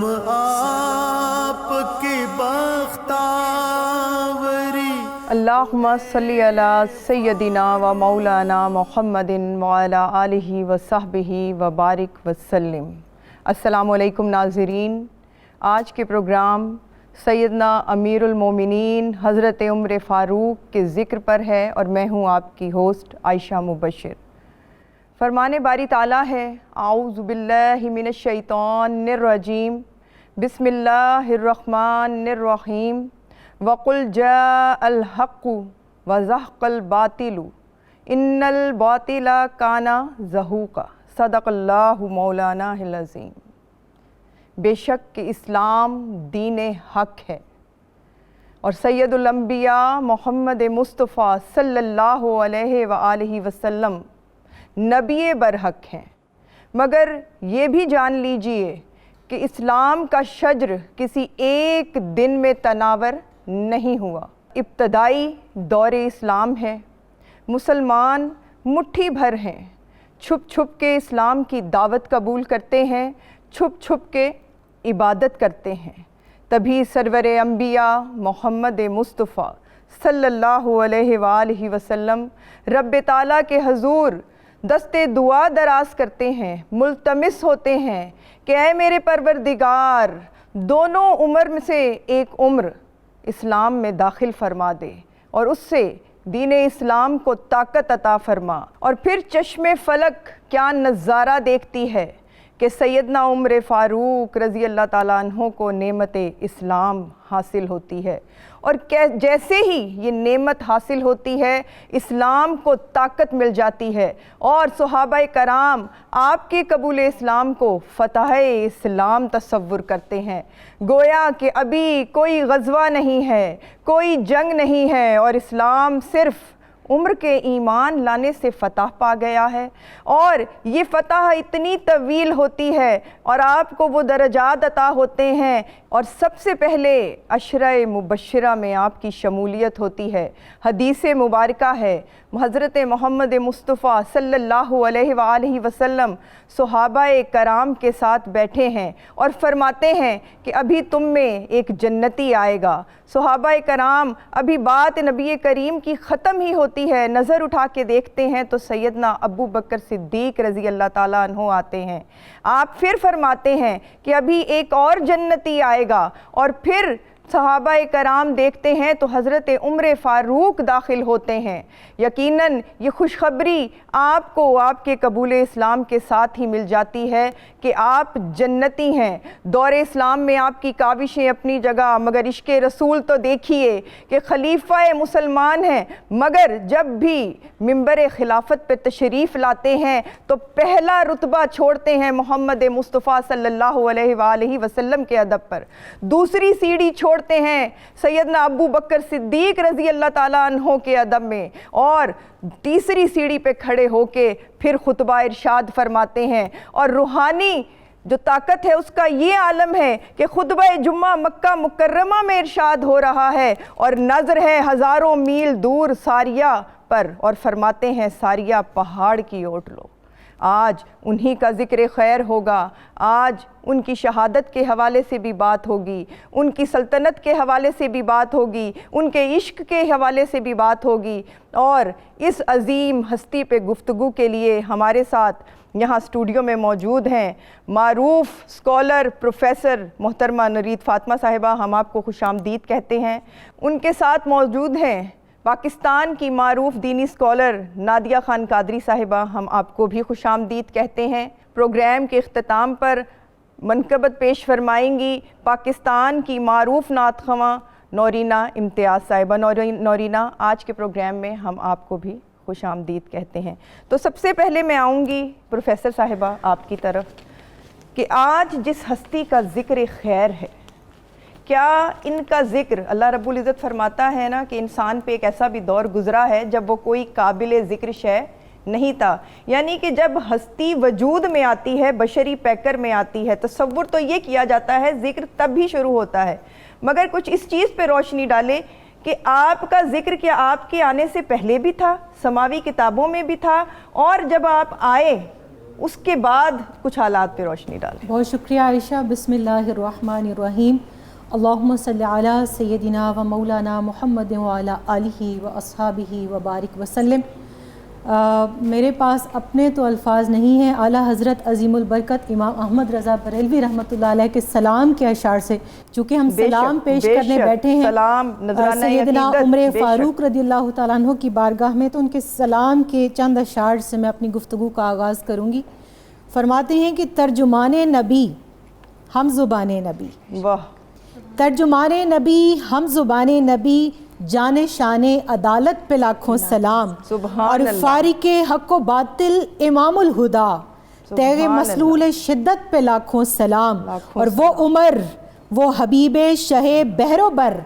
آپ کی بختاوری اللہم صلی علی سیدنا و مولانا محمد وعلی آلہ و صحبہ و بارک وسلم۔ السلام علیکم ناظرین، آج کے پروگرام سیدنا امیر المومنین حضرت عمر فاروق کے ذکر پر ہے اور میں ہوں آپ کی ہوسٹ عائشہ مبشر۔ فرمان باری تعالیٰ ہے، اعوذ باللہ من الشیطان الرجیم، بسم اللہ الرحمن الرحیم، وَقُلْ جَاءَ الْحَقُّ وَزَهَقَ الْبَاطِلُ إِنَّ الْبَاطِلَ كَانَ زَهُوقًا۔ صدق اللہ مولانا العظیم۔ بے شک کہ اسلام دین حق ہے اور سید الانبیاء محمد مصطفیٰ صلی اللہ علیہ وآلہ وسلم نبی برحق ہیں، مگر یہ بھی جان لیجئے کہ اسلام کا شجر کسی ایک دن میں تناور نہیں ہوا۔ ابتدائی دور اسلام ہے، مسلمان مٹھی بھر ہیں، چھپ چھپ کے اسلام کی دعوت قبول کرتے ہیں، چھپ چھپ کے عبادت کرتے ہیں۔ تبھی سرور انبیاء محمد مصطفیٰ صلی اللہ علیہ وآلہ وسلم رب تعالیٰ کے حضور دست دعا دراز کرتے ہیں، ملتمس ہوتے ہیں کہ اے میرے پروردگار، دونوں عمر میں سے ایک عمر اسلام میں داخل فرما دے اور اس سے دین اسلام کو طاقت عطا فرما۔ اور پھر چشم فلک کیا نظارہ دیکھتی ہے کہ سیدنا عمر فاروق رضی اللہ تعالیٰ عنہ کو نعمت اسلام حاصل ہوتی ہے، اور جیسے ہی یہ نعمت حاصل ہوتی ہے اسلام کو طاقت مل جاتی ہے، اور صحابہ کرام آپ کے قبول اسلام کو فتح اسلام تصور کرتے ہیں، گویا کہ ابھی کوئی غزوہ نہیں ہے، کوئی جنگ نہیں ہے، اور اسلام صرف عمر کے ایمان لانے سے فتح پا گیا ہے، اور یہ فتح اتنی طویل ہوتی ہے اور آپ کو وہ درجات عطا ہوتے ہیں، اور سب سے پہلے عشرہ مبشرہ میں آپ کی شمولیت ہوتی ہے۔ حدیث مبارکہ ہے، حضرت محمد مصطفیٰ صلی اللہ علیہ وآلہ وسلم صحابہ کرام کے ساتھ بیٹھے ہیں اور فرماتے ہیں کہ ابھی تم میں ایک جنتی آئے گا۔ صحابہ کرام ابھی بات نبی کریم کی ختم ہی ہوتی ہے، نظر اٹھا کے دیکھتے ہیں تو سیدنا ابو بکر صدیق رضی اللہ تعالیٰ عنہ آتے ہیں۔ آپ پھر فرماتے ہیں کہ ابھی ایک اور جنتی آئے گا، اور پھر صحابہ کرام دیکھتے ہیں تو حضرت عمر فاروق داخل ہوتے ہیں۔ یقیناً یہ خوشخبری آپ کو آپ کے قبول اسلام کے ساتھ ہی مل جاتی ہے کہ آپ جنتی ہیں۔ دور اسلام میں آپ کی کاوشیں اپنی جگہ، مگر عشق رسول تو دیکھیے کہ خلیفہ مسلمان ہیں، مگر جب بھی منبر خلافت پہ تشریف لاتے ہیں تو پہلا رتبہ چھوڑتے ہیں محمد مصطفیٰ صلی اللہ علیہ وآلہ وسلم کے ادب پر، دوسری سیڑھی چھوڑتے ہیں سیدنا ابو بکر صدیق رضی اللہ تعالیٰ عنہ کے ادب میں، اور تیسری سیڑھی پہ کھڑے ہو کے پھر خطبہ ارشاد فرماتے ہیں۔ اور روحانی جو طاقت ہے اس کا یہ عالم ہے کہ خطبہ جمعہ مکہ مکرمہ میں ارشاد ہو رہا ہے، اور نظر ہے ہزاروں میل دور ساریہ پر، اور فرماتے ہیں ساریہ پہاڑ کی اوٹ لو۔ آج انہی کا ذکر خیر ہوگا، آج ان کی شہادت کے حوالے سے بھی بات ہوگی، ان کی سلطنت کے حوالے سے بھی بات ہوگی، ان کے عشق کے حوالے سے بھی بات ہوگی، اور اس عظیم ہستی پہ گفتگو کے لیے ہمارے ساتھ یہاں اسٹوڈیو میں موجود ہیں معروف اسکالر پروفیسر محترمہ نورید فاطمہ صاحبہ، ہم آپ کو خوش آمدید کہتے ہیں۔ ان کے ساتھ موجود ہیں پاکستان کی معروف دینی اسکالر نادیہ خان قادری صاحبہ، ہم آپ کو بھی خوش آمدید کہتے ہیں۔ پروگرام کے اختتام پر منقبت پیش فرمائیں گی پاکستان کی معروف نعت خواں نورینہ امتیاز صاحبہ۔ نورینہ، آج کے پروگرام میں ہم آپ کو بھی خوش آمدید کہتے ہیں۔ تو سب سے پہلے میں آؤں گی پروفیسر صاحبہ آپ کی طرف کہ آج جس ہستی کا ذکر خیر ہے، کیا ان کا ذکر، اللہ رب العزت فرماتا ہے نا کہ انسان پہ ایک ایسا بھی دور گزرا ہے جب وہ کوئی قابل ذکر شے نہیں تھا، یعنی کہ جب ہستی وجود میں آتی ہے، بشری پیکر میں آتی ہے، تصور تو یہ کیا جاتا ہے ذکر تب ہی شروع ہوتا ہے، مگر کچھ اس چیز پہ روشنی ڈالے کہ آپ کا ذکر کیا آپ کے آنے سے پہلے بھی تھا، سماوی کتابوں میں بھی تھا، اور جب آپ آئے اس کے بعد کچھ حالات پہ روشنی ڈالیں. بہت شکریہ عائشہ. بسم اللہ الرحمن الرحیم. اللہم صلی علی سیدنا و مولانا محمد وعلی آلہ و اصحابہ و بارک وسلم. میرے پاس اپنے تو الفاظ نہیں ہیں. اعلیٰ حضرت عظیم البرکت امام احمد رضا بریلوی رحمۃ اللہ علیہ کے سلام کے اشعار سے چونکہ ہم سلام پیش کرنے بیٹھے ہیں سیدنا عمر فاروق رضی اللہ تعالیٰ عنہ کی بارگاہ میں، تو ان کے سلام کے چند اشعار سے میں اپنی گفتگو کا آغاز کروں گی. فرماتے ہیں کہ ترجمان نبی ہم زبان نبی. واہ. ترجمان نبی ہم زبان نبی، جان شان عدالت پہ لاکھوں سلام. اور فارق حق و باطل امام الہدا، تیغ مسلول شدت پہ لاکھوں سلام. اور وہ عمر وہ حبیب شہ بحر و بر،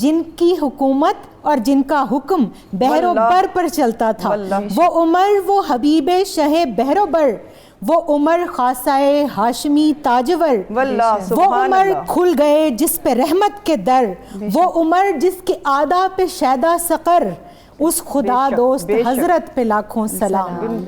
جن کی حکومت اور جن کا حکم بحر و بر پر چلتا تھا. وہ عمر وہ حبیب شہ بحر و بر، وہ عمر خاصائے ہاشمی تاجور. وہ عمر کھل گئے جس پہ رحمت کے در، وہ عمر جس کے آدھا پہ شیدا سقر. اس خدا دوست حضرت پہ لاکھوں سلام.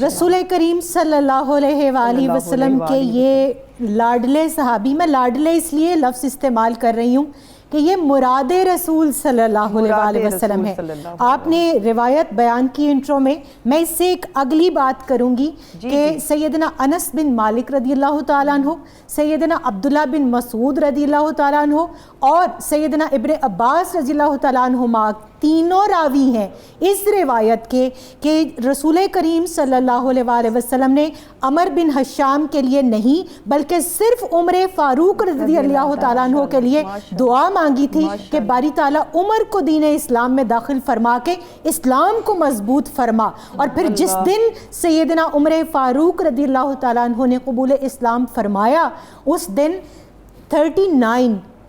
رسول کریم صلی اللہ علیہ وآلہ وسلم کے یہ لاڈلے صحابی، میں لاڈلے اس لیے لفظ استعمال کر رہی ہوں کہ یہ مراد رسول صلی اللہ علیہ وآلہ وسلم ہے. آپ نے روایت بیان کی انٹرو میں. میں اس سے ایک اگلی بات کروں گی کہ سیدنا انس بن مالک رضی اللہ تعالیٰ عنہ، سیدنا عبداللہ بن مسعود رضی اللہ تعالیٰ عنہ اور سیدنا ابن عباس رضی اللہ تعالیٰ عنہما تینوں راوی ہیں اس روایت کے کہ رسول کریم صلی اللہ علیہ وآلہ وسلم نے عمر بن حشام کے لیے نہیں بلکہ صرف عمر فاروق رضی اللہ تعالیٰ عنہ کے لیے دعا مانگی تھی کہ باری تعالیٰ عمر کو دین اسلام میں داخل فرما کے اسلام کو مضبوط فرما. اور پھر جس دن سیدنا عمر فاروق رضی اللہ تعالیٰ عنہ نے قبول اسلام فرمایا، اس دن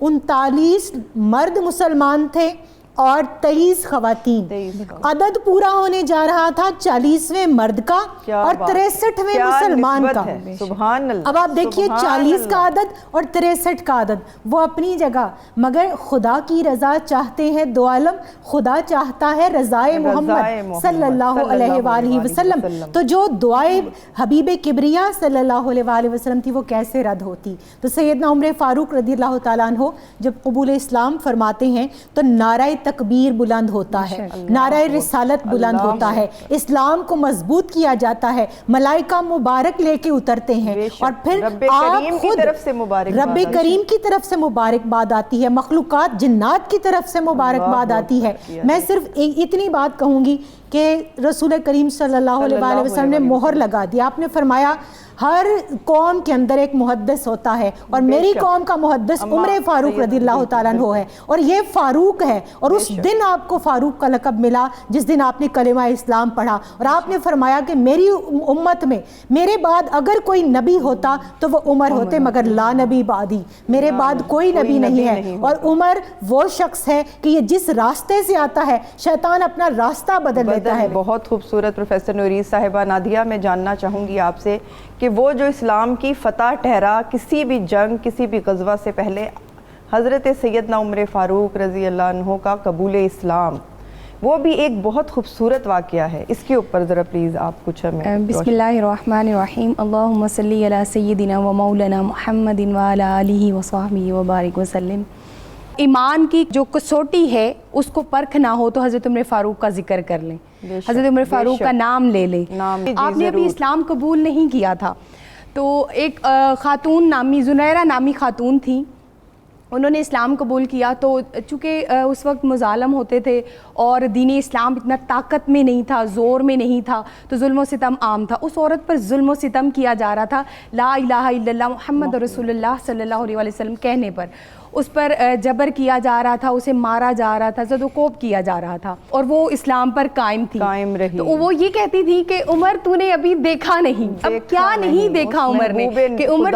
39 مرد مسلمان تھے اور 23 خواتین. عدد پورا ہونے جا رہا تھا 40ویں مرد کا اور 63ویں مسلمان کا. سبحان اللہ. اب آپ دیکھیے 40 کا عدد اور 63 کا عدد وہ اپنی جگہ، مگر خدا کی رضا چاہتے ہیں دو عالم، خدا چاہتا ہے رضائے محمد صلی اللہ علیہ وآلہ وسلم. تو جو دعائے حبیب کبریا صلی اللہ علیہ وآلہ وسلم تھی وہ کیسے رد ہوتی؟ تو سیدنا عمر فاروق رضی اللہ تعالیٰ عنہ جب قبول اسلام فرماتے ہیں تو نعرہ تکبیر بلند ہوتا ہے، نعرہ رسالت بلند ہوتا ہے، اسلام کو مضبوط کیا جاتا ہے، ملائکہ مبارک لے کے اترتے ہیں اور پھر رب کریم کی طرف سے رب کریم کی طرف سے مبارکباد آتی ہے، مخلوقات جنات کی طرف سے مبارکباد آتی ہے. میں صرف اتنی بات کہوں گی کہ رسول کریم صلی اللہ علیہ وآلہ وسلم نے مہر لگا دی. آپ نے فرمایا ہر قوم کے اندر ایک محدث ہوتا ہے اور میری قوم کا محدث عمر فاروق رضی اللہ تعالیٰ عنہ ہے اور یہ فاروق ہے. اور اس دن آپ کو فاروق کا لقب ملا جس دن آپ نے کلمہ اسلام پڑھا اور آپ نے فرمایا کہ میری امت میں میرے بعد اگر کوئی نبی ہوتا تو وہ عمر ہوتے، مگر لا نبی بعدی، میرے بعد کوئی نبی نہیں ہے. اور عمر وہ شخص ہے کہ یہ جس راستے سے آتا ہے شیطان اپنا راستہ بدل لیتا ہے. بہت خوبصورت. پروفیسر نوریز صاحبہ نادیہ، میں جاننا چاہوں گی آپ سے کہ وہ جو اسلام کی فتح ٹھہرا کسی بھی جنگ کسی بھی غزوہ سے پہلے حضرت سیدنا عمر فاروق رضی اللہ عنہ کا قبول اسلام، وہ بھی ایک بہت خوبصورت واقعہ ہے. اس کے اوپر ذرا پلیز آپ کچھ ہمیں. بسم اللہ الرحمن الرحیم. اللہم صلی علی سیدنا و مولانا محمد وعلی آلہ وصحبہ وبارک وسلم. ایمان کی جو کسوٹی ہے اس کو پرکھ نہ ہو تو حضرت عمر فاروق کا ذکر کر لیں، حضرت عمر فاروق کا نام لے لیں. آپ نے ابھی اسلام قبول نہیں کیا تھا تو ایک خاتون نامی زنیرہ نامی خاتون تھی، انہوں نے اسلام قبول کیا. تو چونکہ اس وقت مظالم ہوتے تھے اور دین اسلام اتنا طاقت میں نہیں تھا، زور میں نہیں تھا، تو ظلم و ستم عام تھا. اس عورت پر ظلم و ستم کیا جا رہا تھا لا الہ الا اللہ محمد رسول اللہ صلی اللہ علیہ وسلم کہنے پر. اس پر جبر کیا جا رہا تھا، اسے مارا جا رہا تھا، زد و کوب کیا جا رہا تھا اور وہ اسلام پر قائم تھی، قائم رہی. تو وہ یہ کہتی تھی کہ عمر تو نے ابھی دیکھا نہیں. اب کیا نہیں دیکھا عمر نے کہ عمر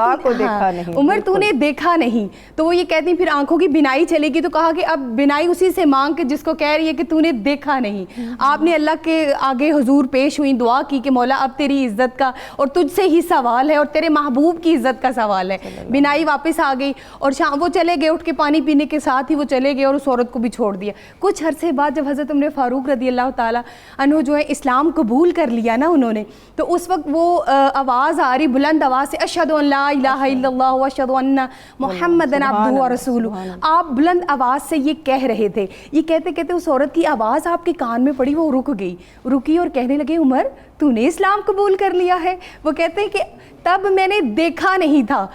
تو نے دیکھا نہیں. تو وہ یہ کہتی کہتی ہیں پھر آنکھوں کی بینائی چلے گی، تو کہا کہ اب بینائی اسی سے مانگ کہ جس کو کہہ رہی ہے کہ تو نے دیکھا نہیں۔ آپ نے اللہ کے آگے حضور پیش ہوئی، دعا کی کہ مولا اب تیری عزت کا اور تجھ سے ہی سوال ہے اور تیرے محبوب کی عزت کا سوال ہے۔ بینائی واپس آ گئی اور شام وہ چلے گئے، اٹھ کے پانی پینے کے ساتھ ہی وہ چلے گئے اور اس عورت کو بھی چھوڑ دیا۔ کچھ عرصے بعد جب حضرت عمر فاروق رضی اللہ تعالیٰ عنہ جو ہے اسلام قبول کر لیا نا انہوں نے، تو اس وقت وہ آواز آ رہی بلند آواز سے، اشہد ان لا الہ الا اللہ واشہد ان محمد عبدہ ورسولہ۔ آپ بلند آواز سے یہ کہہ رہے تھے، یہ کہتے کہتے اس عورت کی آواز آپ کے کان میں پڑی، وہ رک گئی، رکی اور کہنے لگے عمر تو نے اسلام قبول کر لیا ہے؟ وہ کہتے ہیں کہ تب میں نے دیکھا نہیں تھا،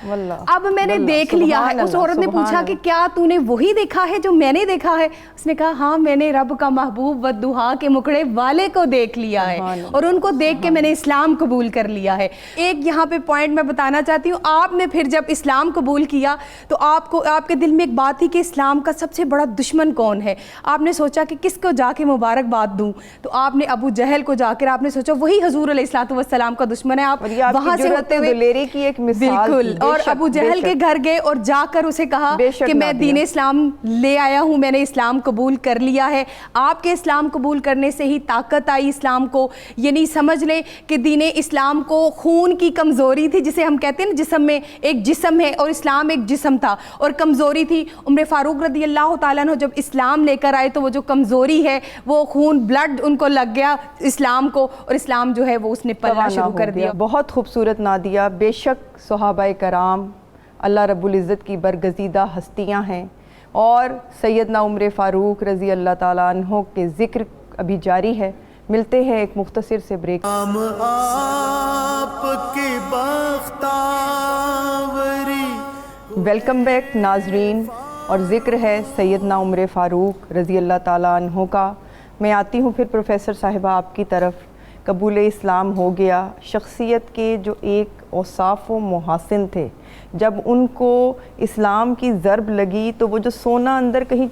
اب میں نے دیکھ لیا ہے۔ اس عورت نے پوچھا کہ کیا تو نے وہی دیکھا ہے جو میں نے دیکھا ہے؟ اس نے کہا ہاں میں نے رب کا محبوب والضحیٰ کے مکڑے والے کو دیکھ لیا ہے اور ان کو دیکھ کے میں نے اسلام قبول کر لیا ہے۔ ایک یہاں پہ پوائنٹ میں بتانا چاہتی ہوں، آپ نے پھر جب اسلام قبول کیا تو آپ کے دل میں ایک بات تھی کہ اسلام کا سب سے بڑا دشمن کون ہے؟ آپ نے سوچا کہ کس کو جا کے مبارکباد دوں، تو آپ نے ابو جہل کو جا کر آپ نے سوچا وہی حضور علیہ الصلوۃ والسلام کا دشمن ہے۔ آپ وہاں سے ہوتے ہوئے دلیری کی ایک مثال، بالکل، اور ابو جہل کے گھر گئے اور جا کر اسے کہا کہ میں دین اسلام لے آیا ہوں، میں نے اسلام قبول کر لیا ہے۔ آپ کے اسلام قبول کرنے سے ہی طاقت آئی اسلام کو، یعنی سمجھ لیں کہ دین اسلام کو خون کی کمزوری تھی، جسے ہم کہتے ہیں نا جسم میں ایک جسم ہے اور اسلام ایک جسم تھا اور کمزوری تھی۔ عمر فاروق رضی اللہ تعالیٰ عنہ جب اسلام لے کر آئے تو وہ جو کمزوری ہے وہ خون بلڈ ان کو لگ گیا اسلام کو، اور اسلام جو ہے وہ اس نے پلنا شروع کر دیا۔ بہت خوبصورت نادیہ، بے شک صحابہ کرام اللہ رب العزت کی برگزیدہ ہستیاں ہیں، اور سیدنا عمر فاروق رضی اللہ تعالیٰ عنہ کے ذکر ابھی جاری ہے۔ ملتے ہیں ایک مختصر سے بریک۔ ہم آپ کی بختاوری۔ ویلکم بیک ناظرین، اور ذکر ہے سیدنا عمر فاروق رضی اللہ تعالیٰ عنہ کا۔ میں آتی ہوں پھر پروفیسر صاحبہ آپ کی طرف۔ قبول اسلام ہو گیا، شخصیت کے جو ایک اوصاف و محاسن تھے، جب ان کو اسلام کی ضرب لگی تو وہ جو سونا اندر کہیں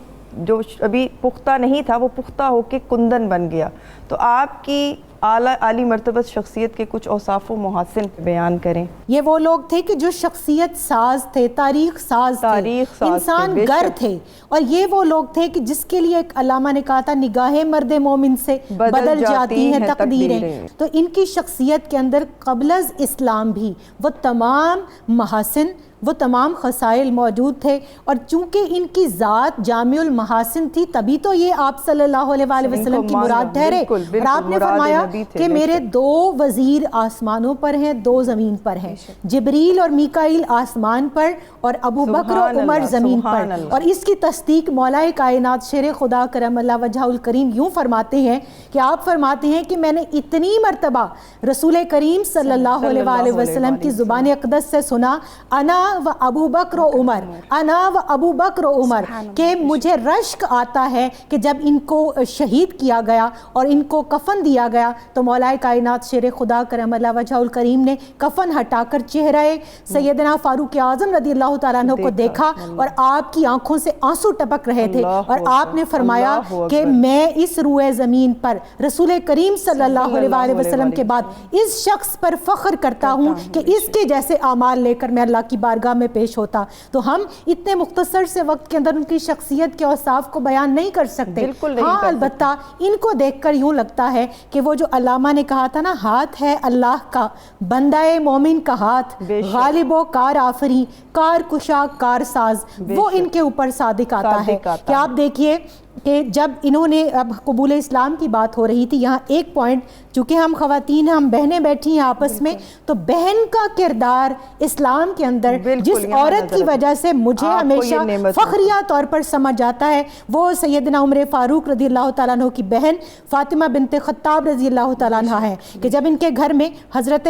جو ابھی پختہ نہیں تھا وہ پختہ ہو کے کندن بن گیا۔ تو آپ کی عالی مرتبہ شخصیت کے کچھ اوصاف و محاسن بیان کریں۔ یہ وہ لوگ تھے کہ جو شخصیت ساز تھے، تاریخ ساز تھے، انسان گر تھے، اور یہ وہ لوگ تھے کہ جس کے لیے ایک علامہ نے کہا تھا نگاہ مرد مومن سے بدل جاتی ہیں تقدیریں۔ تو ان کی شخصیت کے اندر قبل از اسلام بھی وہ تمام محاسن، وہ تمام خصائل موجود تھے، اور چونکہ ان کی ذات جامع المحاسن تھی تبھی تو یہ آپ صلی اللہ علیہ وآلہ وسلم کی مراد ٹھہرے۔ اور آپ نے فرمایا کہ میرے 2 وزیر آسمانوں پر ہیں، 2 زمین پر ہیں، جبریل اور میکائیل آسمان پر اور ابو بکر و عمر زمین پر۔ اور اس کی تصدیق مولا کائنات شیر خدا کرم اللہ وجہہ الکریم یوں فرماتے ہیں کہ آپ فرماتے ہیں کہ میں نے اتنی مرتبہ رسول کریم صلی اللہ علیہ وآلہ وسلم کی زبان اقدس سے سنا، انا و ابو بکر و عمر، انا و ابو بکر و عمر، کہ مجھے رشک آتا ہے کہ جب ان کو شہید کیا گیا اور ان کو کفن دیا گیا تو مولا کائنات شیر خدا کرم اللہ وجہہ الکریم نے کفن ہٹا کر چہرہ سیدنا فاروق اعظم رضی اللہ تعالیٰ عنہ کو دیکھا اور آپ کی آنکھوں سے آنسو ٹپک رہے تھے، اور آپ نے فرمایا کہ میں اس روئے زمین پر رسول کریم صلی اللہ علیہ وآلہ وسلم کے بعد اس شخص پر فخر کرتا ہوں کہ اس کے جیسے اعمال لے کر میں اللہ کی بارگاہ میں پیش ہوتا۔ تو ہم اتنے مختصر سے وقت کے اندر ان کی شخصیت کے اوصاف کو بیان نہیں کر سکتے۔ ہاں البتہ ان کو دیکھ کر یوں لگتا ہے کہ وہ جو علامہ نے کہا تھا نا، ہاتھ ہے اللہ کا، بندہ مومن کا ہاتھ، غالب و کار آفری، کار کشا کار ساز، وہ ان کے اوپر صادق آتا ہے۔ کہ آپ دیکھیے کہ جب انہوں نے اب قبول اسلام کی بات ہو رہی تھی، یہاں ایک پوائنٹ، چونکہ ہم خواتین ہم بہنیں بیٹھی ہیں آپس میں، تو بہن کا کردار اسلام کے اندر جس عورت کی وجہ سے مجھے ہمیشہ فخریہ طور پر سمجھ آتا ہے وہ سیدنا عمر فاروق رضی اللہ تعالیٰ عنہ کی بہن فاطمہ بنت خطاب رضی اللہ تعالیٰ عنہ ہے، کہ جب ان کے گھر میں حضرت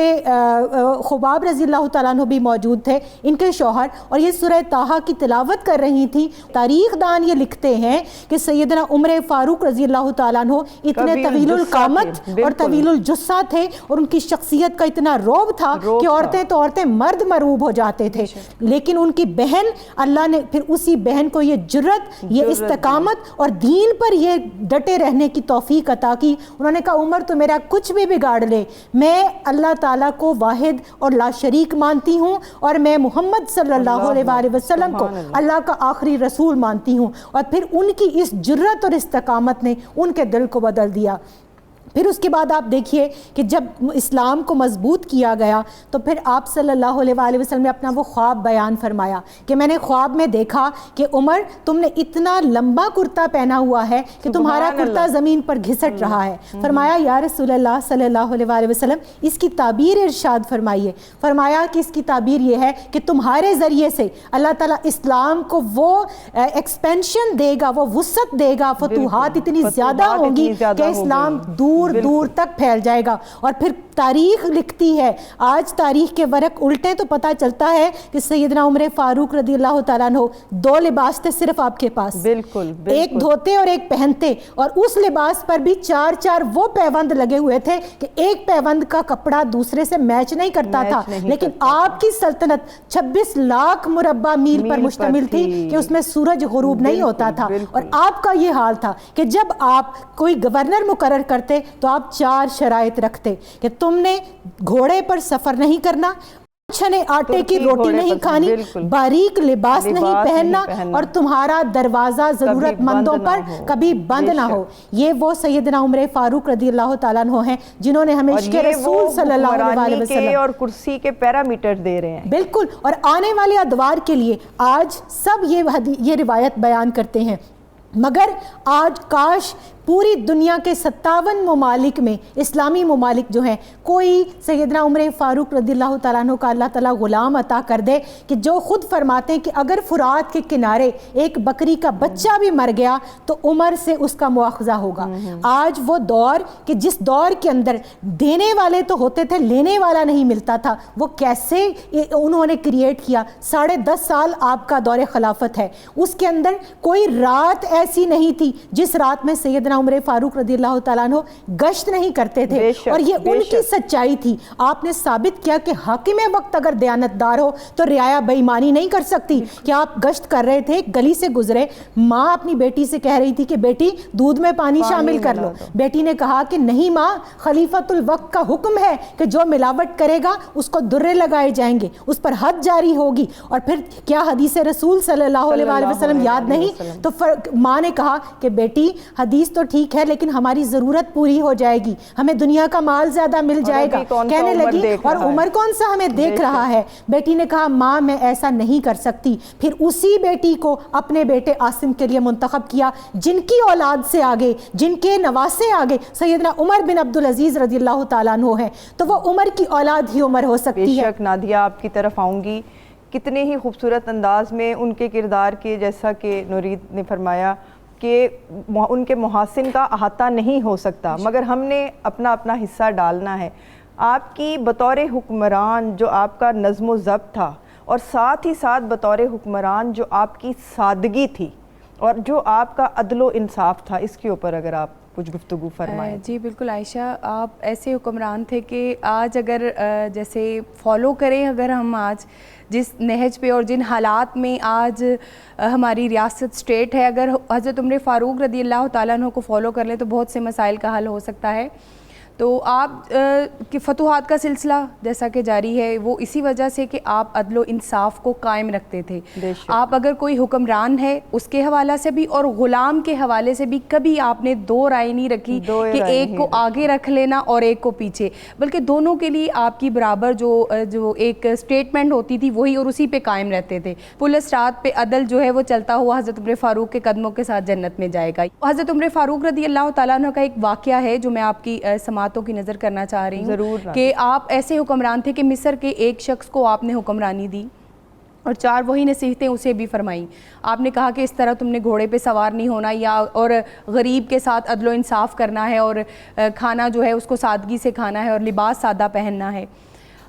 خباب رضی اللہ تعالیٰ عنہ بھی موجود تھے، ان کے شوہر، اور یہ سورہ طٰہٰ کی تلاوت کر رہی تھی، تاریخ دان یہ لکھتے ہیں کہ سیدنا عمر فاروق رضی اللہ تعالیٰ عنہ اتنے طویل القامت اور طویل الجثہ تھے اور ان کی شخصیت کا اتنا روب تھا کہ عورتیں مرد مرعوب ہو جاتے تھے، لیکن ان کی بہن، اللہ نے پھر اسی بہن کو یہ جرت، یہ استقامت اور دین پر یہ ڈٹے رہنے کی توفیق عطا کی۔ انہوں نے کہا عمر تو میرا کچھ بھی بگاڑ لے، میں اللہ تعالیٰ کو واحد اور لا شریک مانتی ہوں اور میں محمد صلی اللہ علیہ وسلم کو اللہ کا آخری رسول مانتی ہوں۔ اور پھر ان کی اس جرت اور استقامت نے ان کے دل کو بدل دیا۔ پھر اس کے بعد آپ دیکھیے کہ جب اسلام کو مضبوط کیا گیا تو پھر آپ صلی اللہ علیہ وسلم نے اپنا وہ خواب بیان فرمایا کہ میں نے خواب میں دیکھا کہ عمر تم نے اتنا لمبا کرتا پہنا ہوا ہے کہ تمہارا کرتا زمین پر گھسٹ رہا ہے۔ فرمایا یا رسول اللہ صلی اللہ علیہ وسلم اس کی تعبیر ارشاد فرمائیے۔ فرمایا کہ اس کی تعبیر یہ ہے کہ تمہارے ذریعے سے اللہ تعالیٰ اسلام کو وہ ایکسپینشن دے گا، وہ وسعت دے گا، فتوحات اتنی زیادہ ہوں گی کہ اسلام دور دور تک پھیل جائے گا۔ اور پھر تاریخ لکھتی ہے، آج تاریخ کے ورق الٹے تو پتہ چلتا ہے کہ سیدنا عمر فاروق رضی اللہ تعالیٰ عنہ 2 لباس تھے صرف آپ کے پاس، بالکل ایک دھوتے اور ایک پہنتے، اور اس لباس پر بھی 4 وہ پیوند لگے ہوئے تھے کہ ایک پیوند کا کپڑا دوسرے سے میچ نہیں کرتا تھا، لیکن آپ کی سلطنت 26 لاکھ مربع میل پر مشتمل تھی کہ اس میں سورج غروب نہیں ہوتا تھا۔ اور آپ کا یہ حال تھا کہ جب آپ کوئی گورنر مقرر کرتے تو آپ 4 شرائط رکھتے کہ تم نے گھوڑے پر سفر نہیں کرنا، چھنے آٹے کی روٹی نہیں کھانی، باریک لباس نہیں پہننا، اور تمہارا دروازہ ضرورت مندوں پر کبھی بند نہ ہو۔ یہ وہ سیدنا عمر فاروق رضی اللہ تعالیٰ عنہ ہیں جنہوں نے ہمیں عشق رسول صلی اللہ علیہ وسلم اور کرسی کے پیرامیٹر دے رہے ہیں۔ بالکل، اور آنے والے ادوار کے لیے آج سب یہ روایت بیان کرتے ہیں، مگر آج کاش پوری دنیا کے 57 ممالک میں، اسلامی ممالک جو ہیں، کوئی سیدنا عمر فاروق رضی اللہ تعالیٰ عنہ کا اللہ تعالیٰ غلام عطا کر دے کہ جو خود فرماتے ہیں کہ اگر فرات کے کنارے ایک بکری کا بچہ بھی مر گیا تو عمر سے اس کا مواخذہ ہوگا۔ آج وہ دور کہ جس دور کے اندر دینے والے تو ہوتے تھے، لینے والا نہیں ملتا تھا، وہ کیسے انہوں نے کریٹ کیا۔ 10.5 سال آپ کا دور خلافت ہے، اس کے اندر کوئی رات ایسی نہیں تھی جس رات میں سیدنا عمر فاروق رضی اللہ تعالیٰ عنہ گشت نہیں کرتے تھے، اور یہ ان کی سچائی تھی۔ آپ نے ثابت کیا کہ حاکم وقت اگر دیانتدار ہو تو رعایا بے ایمانی نہیں کر سکتی۔ کہ آپ گشت کر رہے تھے، گلی سے گزرے، ماں اپنی بیٹی سے کہہ رہی تھی کہ بیٹی دودھ میں پانی شامل کر لو، بیٹی نے کہا کہ نہیں ماں، خلیفۃ الوقت کا حکم ہے کہ جو ملاوٹ کرے گا اس کو درے لگائے جائیں گے، اس پر حد جاری ہوگی۔ اور پھر کیا حدیث رسول صلی اللہ علیہ وسلم یاد نہیں؟ تو ماں نے کہا کہ بیٹی حدیث تو ٹھیک ہے لیکن ہماری ضرورت پوری ہو جائے گی، ہمیں دنیا کا مال زیادہ مل جائے گا۔ کہنے لگی اور عمر کون سا ہمیں دیکھ رہا ہے؟ بیٹی نے کہا ماں میں ایسا نہیں کر سکتی۔ پھر اسی بیٹی کو اپنے بیٹے عاصم کے لیے منتخب کیا، جن کی اولاد سے آگے، جن کے نواسے آگے سیدنا عمر بن عبدالعزیز رضی اللہ تعالیٰ عنہ ہیں، تو وہ عمر کی اولاد ہی عمر ہو سکتی ہے۔ بے شک نادیہ آپ کی طرف آؤں گی، کتنے ہی خوبصورت انداز میں ان کے کردار کے، جیسا کہ نورید نے فرمایا کہ ان کے محاسن کا احاطہ نہیں ہو سکتا، مگر ہم نے اپنا اپنا حصہ ڈالنا ہے۔ آپ کی بطور حکمران جو آپ کا نظم و ضبط تھا، اور ساتھ ہی ساتھ بطور حکمران جو آپ کی سادگی تھی اور جو آپ کا عدل و انصاف تھا، اس کے اوپر اگر آپ کچھ گفتگو فرمائیں۔ جی بالکل عائشہ، آپ ایسے حکمران تھے کہ آج اگر جیسے فالو کریں، اگر ہم آج جس نہج پہ اور جن حالات میں آج ہماری ریاست سٹیٹ ہے، اگر حضرت عمر فاروق رضی اللہ تعالیٰ عنہ کو فالو کر لیں تو بہت سے مسائل کا حل ہو سکتا ہے۔ تو آپ کی فتوحات کا سلسلہ جیسا کہ جاری ہے وہ اسی وجہ سے کہ آپ عدل و انصاف کو قائم رکھتے تھے۔ آپ اگر کوئی حکمران ہے اس کے حوالے سے بھی اور غلام کے حوالے سے بھی کبھی آپ نے دو رائے نہیں رکھی کہ ایک کو آگے رکھ لینا اور ایک کو پیچھے، بلکہ دونوں کے لیے آپ کی برابر جو ایک سٹیٹمنٹ ہوتی تھی وہی، اور اسی پہ قائم رہتے تھے۔ پولیس رات پہ عدل جو ہے وہ چلتا ہوا حضرت عمر فاروق کے قدموں کے ساتھ جنت میں جائے گا۔ حضرت عمر فاروق رضی اللہ تعالیٰ عنہ کا ایک واقعہ ہے جو میں آپ کی سماعتوں کی نظر کرنا چاہ رہی ہوں کہ آپ ایسے حکمران تھے کہ مصر کے ایک شخص کو آپ نے حکمرانی دی اور 4 وہی نصیحتیں اسے بھی فرمائیں۔ آپ نے کہا کہ اس طرح تم نے گھوڑے پہ سوار نہیں ہونا، اور غریب کے ساتھ عدل و انصاف کرنا ہے، اور کھانا جو ہے اس کو سادگی سے کھانا ہے، اور لباس سادہ پہننا ہے۔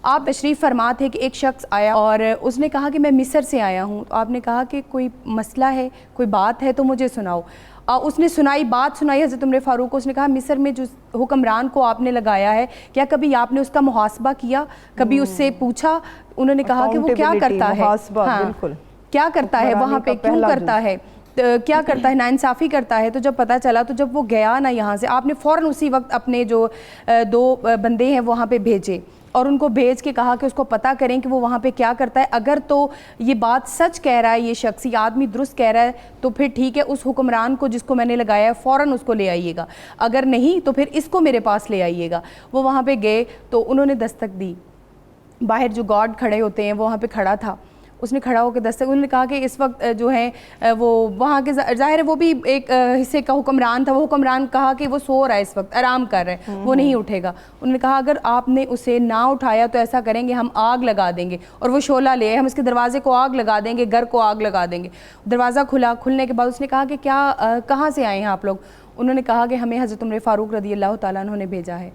آپ تشریف فرما تھے کہ ایک شخص آیا اور اس نے کہا کہ میں مصر سے آیا ہوں. تو آپ نے کہا کہ کوئی مسئلہ ہے, کوئی بات ہے تو مجھے سناؤ. اس نے بات سنائی حضرت عمر فاروق کو. اس نے کہا مصر میں جو حکمران کو آپ نے لگایا ہے, کیا کبھی آپ نے اس کا محاسبہ کیا, کبھی اس سے پوچھا؟ انہوں نے کہا کہ وہ کیا کرتا ہے, بالکل کیا کرتا ہے وہاں پہ, کیوں کرتا ہے, کیا کرتا ہے, ناانصافی کرتا ہے. تو جب پتہ چلا, تو جب وہ گیا نا یہاں سے, آپ نے فوراً اسی وقت اپنے جو 2 بندے ہیں وہاں پہ بھیجے اور ان کو بھیج کے کہا کہ اس کو پتہ کریں کہ وہ وہاں پہ کیا کرتا ہے. اگر تو یہ بات سچ کہہ رہا ہے, یہ شخص, یہ آدمی درست کہہ رہا ہے, تو پھر ٹھیک ہے, اس حکمران کو جس کو میں نے لگایا ہے فوراً اس کو لے آئیے گا. اگر نہیں تو پھر اس کو میرے پاس لے آئیے گا. وہ وہاں پہ گئے تو انہوں نے دستک دی. باہر جو گارڈ کھڑے ہوتے ہیں وہ وہاں پہ کھڑا تھا. اس نے کھڑا ہو کے دستک, انہوں نے کہا کہ اس وقت جو ہیں وہ وہاں کے, ظاہر ہے وہ بھی ایک حصے کا حکمران تھا, وہ حکمران کہا کہ وہ سو رہا ہے اس وقت, آرام کر رہا ہے, وہ نہیں اٹھے گا. انہوں نے کہا اگر آپ نے اسے نہ اٹھایا تو ایسا کریں گے, ہم آگ لگا دیں گے. اور وہ شعلہ لے, ہم اس کے دروازے کو آگ لگا دیں گے, گھر کو آگ لگا دیں گے. دروازہ کھلا, کھلنے کے بعد اس نے کہا کہ کیا, کہاں سے آئے ہیں آپ لوگ؟ انہوں نے کہا کہ ہمیں حضرت عمر فاروق رضی اللہ تعالیٰ عنہ نے بھیجا ہے.